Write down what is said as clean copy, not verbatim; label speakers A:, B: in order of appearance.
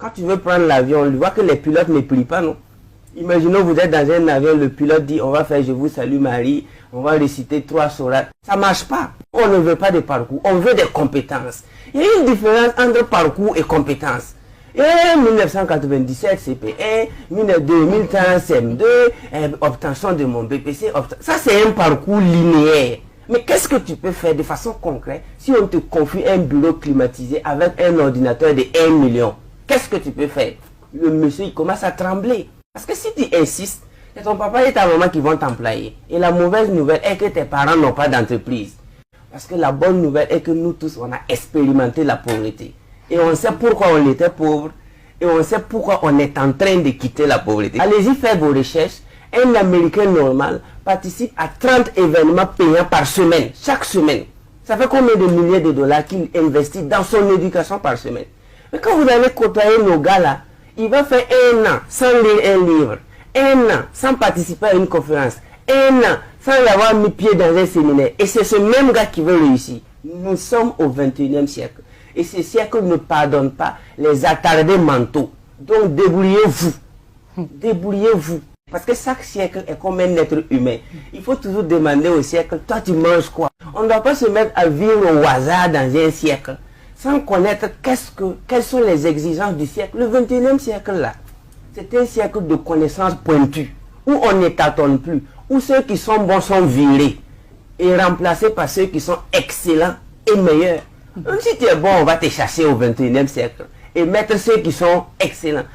A: Quand tu veux prendre l'avion, on voit que les pilotes ne prient pas, non? Imaginons vous êtes dans un avion, le pilote dit on va faire je vous salue Marie, on va réciter 3 sourates. Ça ne marche pas. On ne veut pas de parcours, on veut des compétences. Il y a une différence entre parcours et compétences. Et 1997 CP1, 2015 CM2, obtention de mon BPC, ça c'est un parcours linéaire. Mais qu'est-ce que tu peux faire de façon concrète si on te confie un bureau climatisé avec un ordinateur de 1 million? Qu'est-ce que tu peux faire? Le monsieur il commence à trembler. Parce que si tu insistes, c'est ton papa et ta maman qui vont t'employer. Et la mauvaise nouvelle est que tes parents n'ont pas d'entreprise. Parce que la bonne nouvelle est que nous tous, on a expérimenté la pauvreté. Et on sait pourquoi on était pauvre. Et on sait pourquoi on est en train de quitter la pauvreté. Allez-y faire vos recherches. Un Américain normal participe à 30 événements payants par semaine. Chaque semaine. Ça fait combien de milliers de dollars qu'il investit dans son éducation par semaine? Mais quand vous allez côtoyer nos gars là, il va faire 1 an sans lire un livre, 1 an sans participer à une conférence, 1 an sans avoir mis pied dans un séminaire. Et c'est ce même gars qui veut réussir. Nous sommes au 21e siècle. Et ce siècle ne pardonne pas les attardés mentaux. Donc débrouillez-vous. Débrouillez-vous. Parce que chaque siècle est comme un être humain. Il faut toujours demander au siècle, toi tu manges quoi? On ne doit pas se mettre à vivre au hasard dans un siècle sans connaître quelles sont les exigences du siècle. Le 21e siècle là, c'est un siècle de connaissances pointues, où on ne tâtonne plus, où ceux qui sont bons sont virés et remplacés par ceux qui sont excellents et meilleurs. Même si tu es bon, on va te chasser au 21e siècle et mettre ceux qui sont excellents.